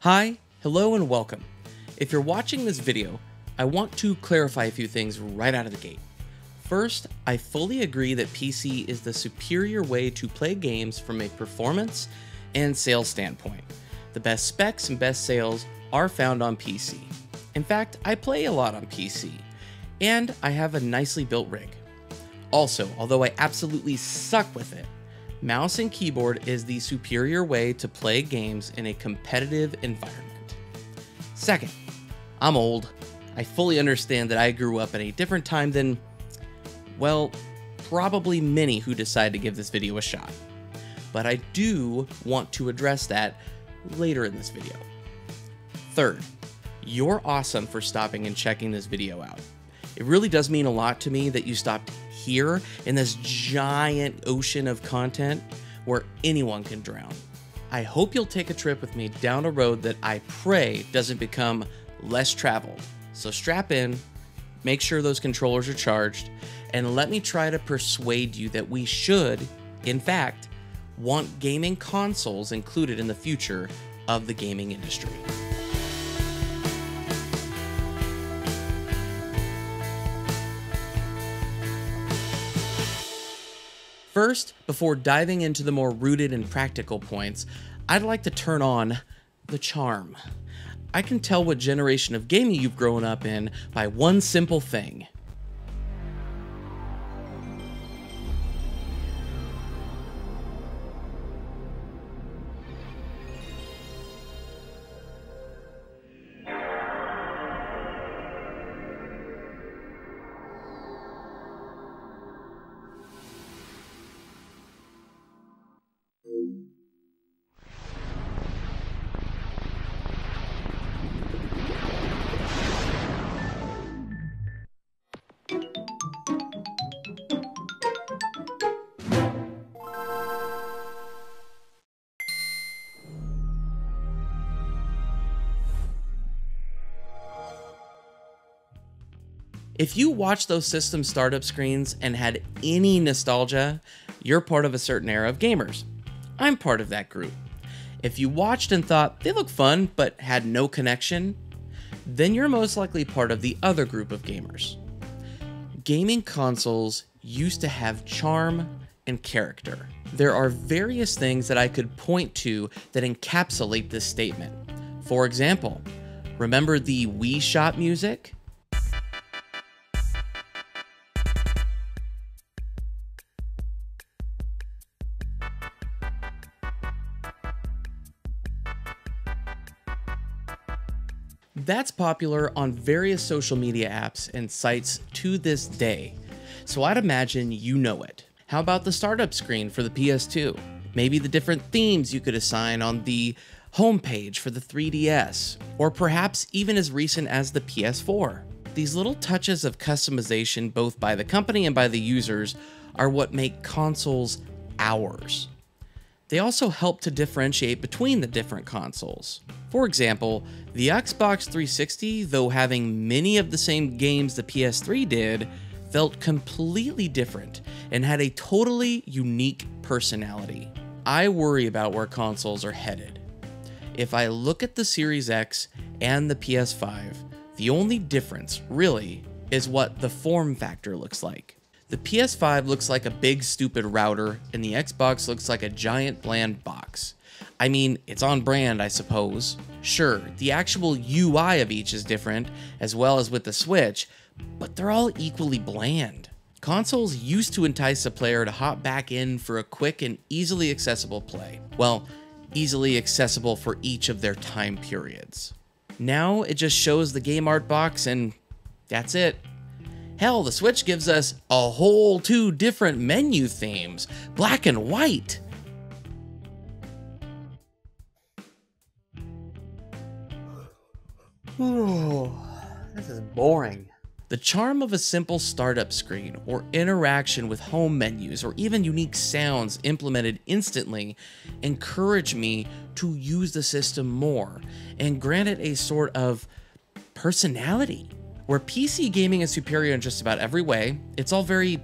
Hi, hello, and welcome. If you're watching this video, I want to clarify a few things right out of the gate. First, I fully agree that PC is the superior way to play games from a performance and sales standpoint. The best specs and best sales are found on PC. In fact, I play a lot on PC, and I have a nicely built rig. Also, although I absolutely suck with it, mouse and keyboard is the superior way to play games in a competitive environment. Second, I'm old. I fully understand that I grew up in a different time than, well, probably many who decide to give this video a shot. But I do want to address that later in this video. Third, you're awesome for stopping and checking this video out. It really does mean a lot to me that you stopped here in this giant ocean of content where anyone can drown. I hope you'll take a trip with me down a road that I pray doesn't become less traveled. So strap in, make sure those controllers are charged, and let me try to persuade you that we should, in fact, want gaming consoles included in the future of the gaming industry. First, before diving into the more rooted and practical points, I'd like to turn on the charm. I can tell what generation of gaming you've grown up in by one simple thing. If you watched those system startup screens and had any nostalgia, you're part of a certain era of gamers. I'm part of that group. If you watched and thought they look fun but had no connection, then you're most likely part of the other group of gamers. Gaming consoles used to have charm and character. There are various things that I could point to that encapsulate this statement. For example, remember the Wii Shop music? That's popular on various social media apps and sites to this day, so I'd imagine you know it. How about the startup screen for the PS2? Maybe the different themes you could assign on the homepage for the 3DS, or perhaps even as recent as the PS4. These little touches of customization both by the company and by the users are what make consoles ours. They also help to differentiate between the different consoles. For example, the Xbox 360, though having many of the same games the PS3 did, felt completely different and had a totally unique personality. I worry about where consoles are headed. If I look at the Series X and the PS5, the only difference, really, is what the form factor looks like. The PS5 looks like a big stupid router, and the Xbox looks like a giant bland box. I mean, it's on brand, I suppose. Sure, the actual UI of each is different, as well as with the Switch, but they're all equally bland. Consoles used to entice a player to hop back in for a quick and easily accessible play. Well, easily accessible for each of their time periods. Now it just shows the game art box and that's it. Hell, the Switch gives us a whole two different menu themes, black and white. This is boring. The charm of a simple startup screen or interaction with home menus or even unique sounds implemented instantly encourage me to use the system more and grant it a sort of personality. Where PC gaming is superior in just about every way, it's all very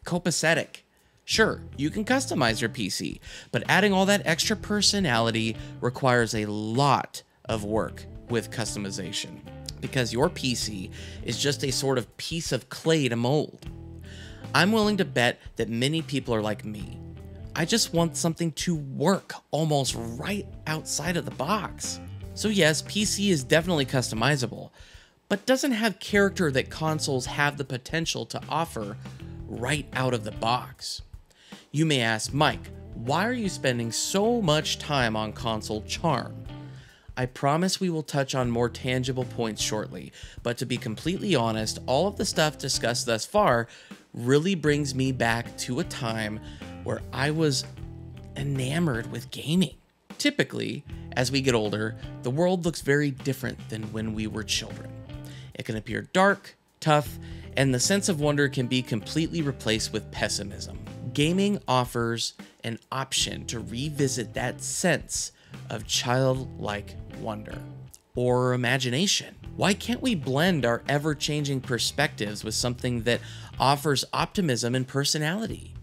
copacetic. Sure, you can customize your PC, but adding all that extra personality requires a lot of work with customization, because your PC is just a sort of piece of clay to mold. I'm willing to bet that many people are like me. I just want something to work almost right outside of the box. So yes, PC is definitely customizable, but doesn't have character that consoles have the potential to offer right out of the box. You may ask, Mike, why are you spending so much time on console charm? I promise we will touch on more tangible points shortly, but to be completely honest, all of the stuff discussed thus far really brings me back to a time where I was enamored with gaming. Typically, as we get older, the world looks very different than when we were children. It can appear dark, tough, and the sense of wonder can be completely replaced with pessimism. Gaming offers an option to revisit that sense of childlike wonder or imagination. Why can't we blend our ever-changing perspectives with something that offers optimism and personality?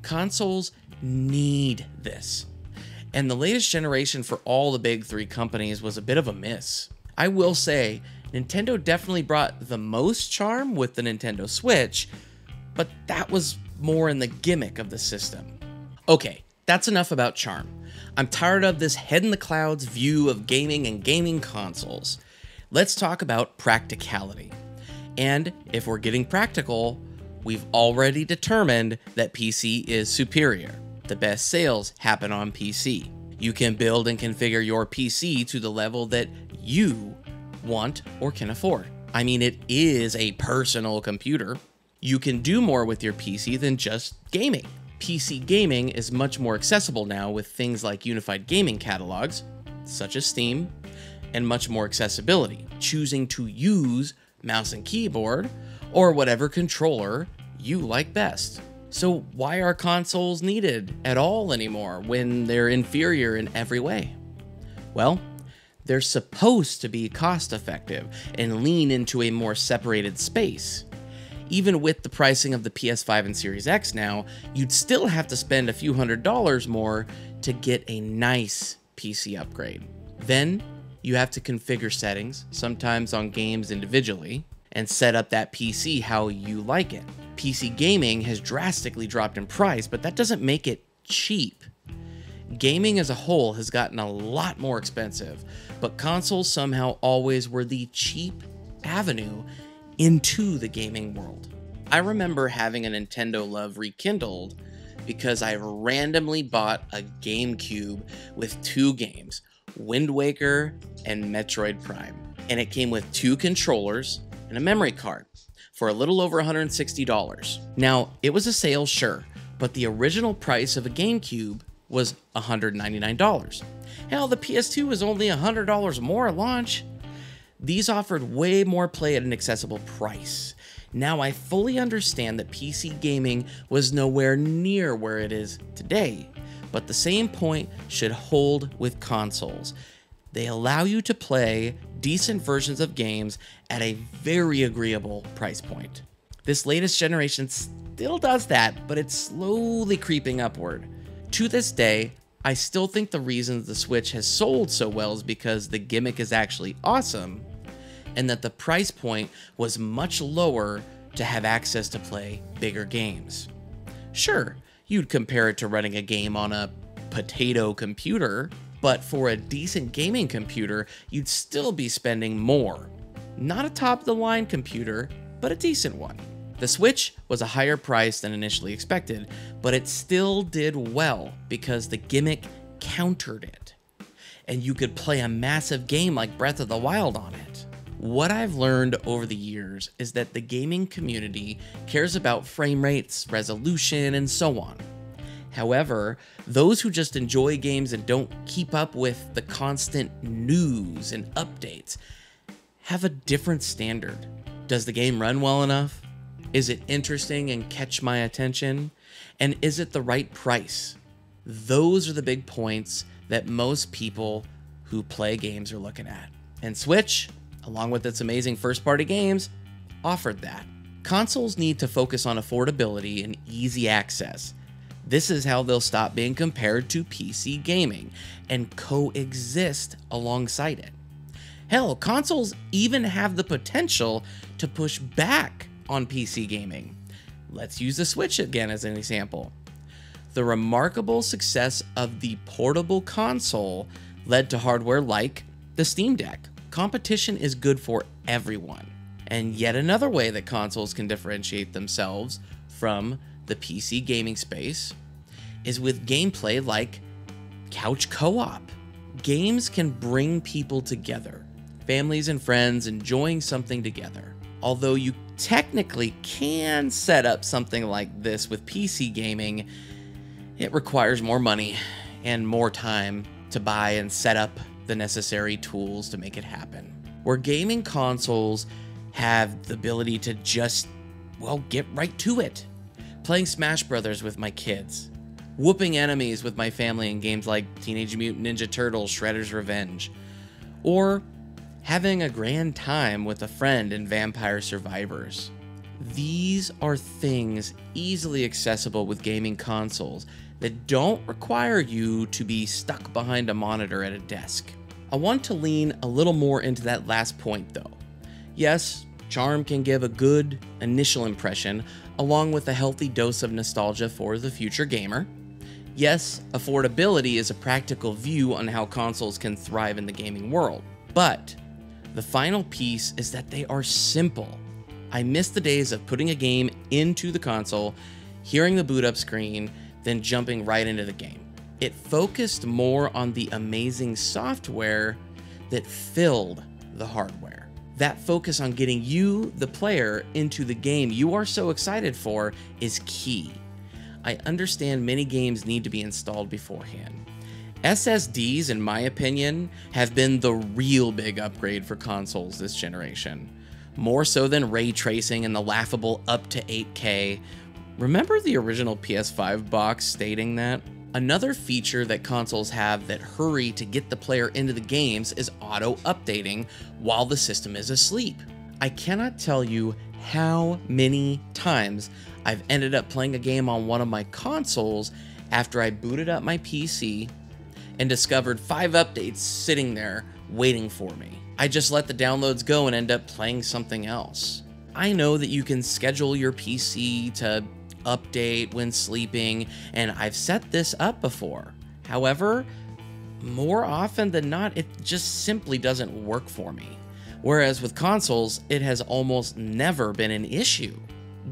Consoles need this. And the latest generation for all the big three companies was a bit of a miss. I will say, Nintendo definitely brought the most charm with the Nintendo Switch, but that was more in the gimmick of the system. Okay, that's enough about charm. I'm tired of this head in the clouds view of gaming and gaming consoles. Let's talk about practicality. And if we're getting practical, we've already determined that PC is superior. The best sales happen on PC. You can build and configure your PC to the level that you want or can afford. I mean, it is a personal computer. You can do more with your PC than just gaming. PC gaming is much more accessible now with things like unified gaming catalogs, such as Steam, and much more accessibility, choosing to use mouse and keyboard or whatever controller you like best. So why are consoles needed at all anymore when they're inferior in every way? Well, they're supposed to be cost effective and lean into a more separated space. Even with the pricing of the PS5 and Series X now, you'd still have to spend a few $100s more to get a nice PC upgrade. Then you have to configure settings, sometimes on games individually, and set up that PC how you like it. PC gaming has drastically dropped in price, but that doesn't make it cheap. Gaming as a whole has gotten a lot more expensive, but consoles somehow always were the cheap avenue into the gaming world. I remember having a Nintendo love rekindled because I randomly bought a GameCube with 2 games, Wind Waker and Metroid Prime, and it came with 2 controllers and a memory card for a little over $160. Now, it was a sale, sure, but the original price of a GameCube was $199. Hell, the PS2 was only $100 more at launch. These offered way more play at an accessible price. Now I fully understand that PC gaming was nowhere near where it is today, but the same point should hold with consoles. They allow you to play decent versions of games at a very agreeable price point. This latest generation still does that, but it's slowly creeping upward. To this day, I still think the reason the Switch has sold so well is because the gimmick is actually awesome, and that the price point was much lower to have access to play bigger games. Sure, you'd compare it to running a game on a potato computer, but for a decent gaming computer, you'd still be spending more. Not a top-of-the-line computer, but a decent one. The Switch was a higher price than initially expected, but it still did well because the gimmick countered it, and you could play a massive game like Breath of the Wild on it. What I've learned over the years is that the gaming community cares about frame rates, resolution, and so on. However, those who just enjoy games and don't keep up with the constant news and updates have a different standard. Does the game run well enough? Is it interesting and catch my attention? And is it the right price? Those are the big points that most people who play games are looking at. And Switch, along with its amazing first-party games, offered that. Consoles need to focus on affordability and easy access. This is how they'll stop being compared to PC gaming and coexist alongside it. Hell, consoles even have the potential to push back on PC gaming. Let's use the Switch again as an example. The remarkable success of the portable console led to hardware like the Steam Deck. Competition is good for everyone. And yet another way that consoles can differentiate themselves from the PC gaming space is with gameplay like couch co-op. Games can bring people together, families and friends enjoying something together. Although you technically can set up something like this with PC gaming, it requires more money and more time to buy and set up the necessary tools to make it happen. Where gaming consoles have the ability to just, well, get right to it. Playing Smash Brothers with my kids, whooping enemies with my family in games like Teenage Mutant Ninja Turtles, Shredder's Revenge, or having a grand time with a friend in Vampire Survivors. These are things easily accessible with gaming consoles that don't require you to be stuck behind a monitor at a desk. I want to lean a little more into that last point though. Yes, charm can give a good initial impression along with a healthy dose of nostalgia for the future gamer. Yes, affordability is a practical view on how consoles can thrive in the gaming world, but the final piece is that they are simple. I miss the days of putting a game into the console, hearing the boot up screen, then jumping right into the game. It focused more on the amazing software that filled the hardware. That focus on getting you, the player, into the game you are so excited for is key. I understand many games need to be installed beforehand. SSDs, in my opinion, have been the real big upgrade for consoles this generation. More so than ray tracing and the laughable up to 8K. Remember the original PS5 box stating that? Another feature that consoles have that hurry to get the player into the games is auto updating while the system is asleep. I cannot tell you how many times I've ended up playing a game on one of my consoles after I booted up my PC and discovered 5 updates sitting there waiting for me. I just let the downloads go and end up playing something else. I know that you can schedule your PC to update when sleeping, and I've set this up before. However, more often than not, it just simply doesn't work for me. Whereas with consoles, it has almost never been an issue.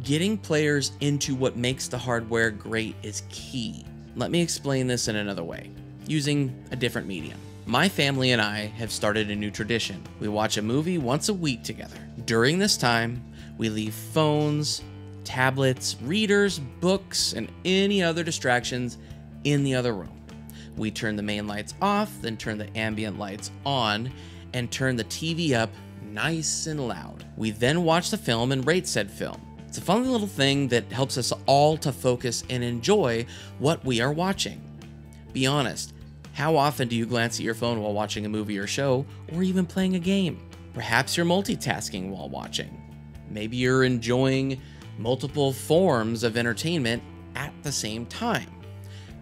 Getting players into what makes the hardware great is key. Let me explain this in another way, using a different medium. My family and I have started a new tradition. We watch a movie once a week together. During this time, we leave phones, tablets, readers, books, and any other distractions in the other room. We turn the main lights off, then turn the ambient lights on, and turn the TV up nice and loud. We then watch the film and rate said film. It's a fun little thing that helps us all to focus and enjoy what we are watching. Be honest, how often do you glance at your phone while watching a movie or show, or even playing a game? Perhaps you're multitasking while watching. Maybe you're enjoying multiple forms of entertainment at the same time,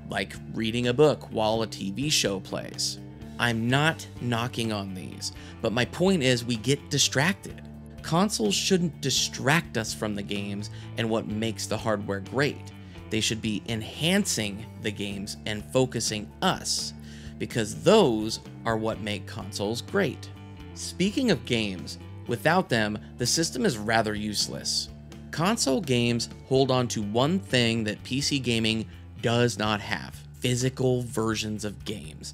like reading a book while a TV show plays. I'm not knocking on these, but my point is we get distracted. Consoles shouldn't distract us from the games and what makes the hardware great. They should be enhancing the games and focusing us, because those are what make consoles great. Speaking of games, without them, the system is rather useless. Console games hold on to one thing that PC gaming does not have: physical versions of games.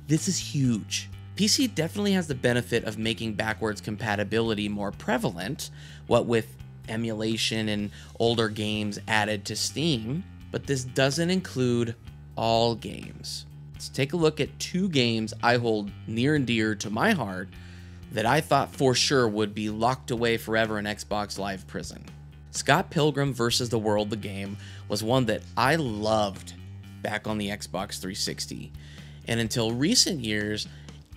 This is huge. PC definitely has the benefit of making backwards compatibility more prevalent, what with emulation and older games added to Steam, but this doesn't include all games. Let's take a look at 2 games I hold near and dear to my heart that I thought for sure would be locked away forever in Xbox Live Prison. Scott Pilgrim vs. the World, the game, was one that I loved back on the Xbox 360, and until recent years,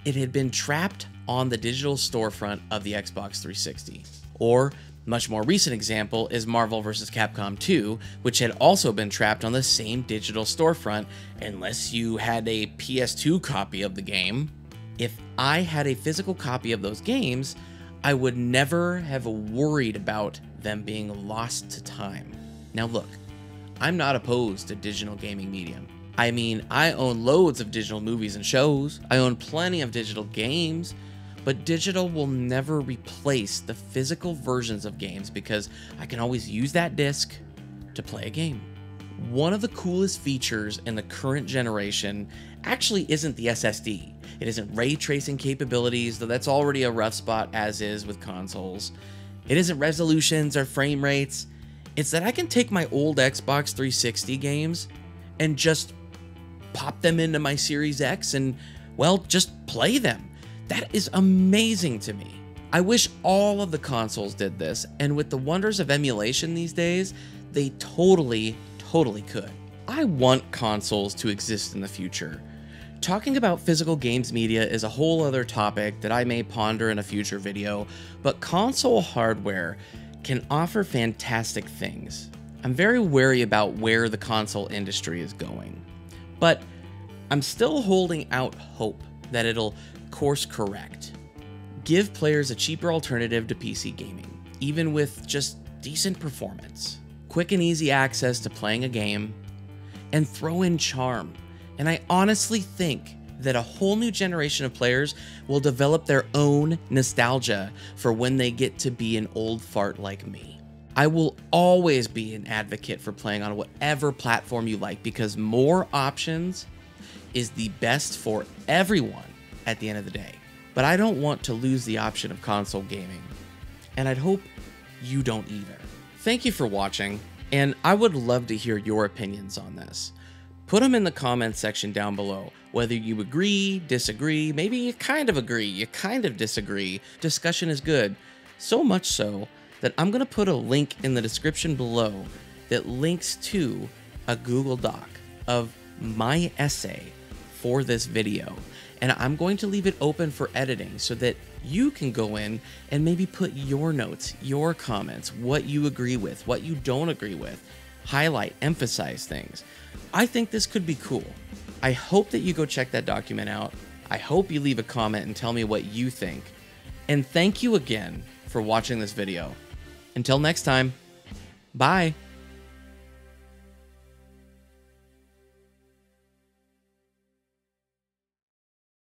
it had been trapped on the digital storefront of the Xbox 360. Or Much more recent example is Marvel vs. Capcom 2, which had also been trapped on the same digital storefront unless you had a PS2 copy of the game. If I had a physical copy of those games, I would never have worried about them being lost to time. Now look, I'm not opposed to digital gaming medium. I mean, I own loads of digital movies and shows, I own plenty of digital games, but digital will never replace the physical versions of games because I can always use that disc to play a game. One of the coolest features in the current generation actually isn't the SSD. It isn't ray tracing capabilities, though that's already a rough spot as is with consoles. It isn't resolutions or frame rates. It's that I can take my old Xbox 360 games and just pop them into my Series X and, well, just play them. That is amazing to me. I wish all of the consoles did this, and with the wonders of emulation these days, they totally could. I want consoles to exist in the future. Talking about physical games media is a whole other topic that I may ponder in a future video, but console hardware can offer fantastic things. I'm very wary about where the console industry is going, but I'm still holding out hope that it'll course correct. Give players a cheaper alternative to PC gaming, even with just decent performance, quick and easy access to playing a game, and throw in charm. And I honestly think that a whole new generation of players will develop their own nostalgia for when they get to be an old fart like me. I will always be an advocate for playing on whatever platform you like because more options is the best for everyone at the end of the day. But I don't want to lose the option of console gaming, and I'd hope you don't either. Thank you for watching, and I would love to hear your opinions on this. Put them in the comments section down below, whether you agree, disagree, maybe you kind of agree, you kind of disagree. Discussion is good, so much so that I'm going to put a link in the description below that links to a Google Doc of my essay for this video. And I'm going to leave it open for editing so that you can go in and maybe put your notes, your comments, what you agree with, what you don't agree with, highlight, emphasize things. I think this could be cool. I hope that you go check that document out. I hope you leave a comment and tell me what you think. And thank you again for watching this video. Until next time, bye.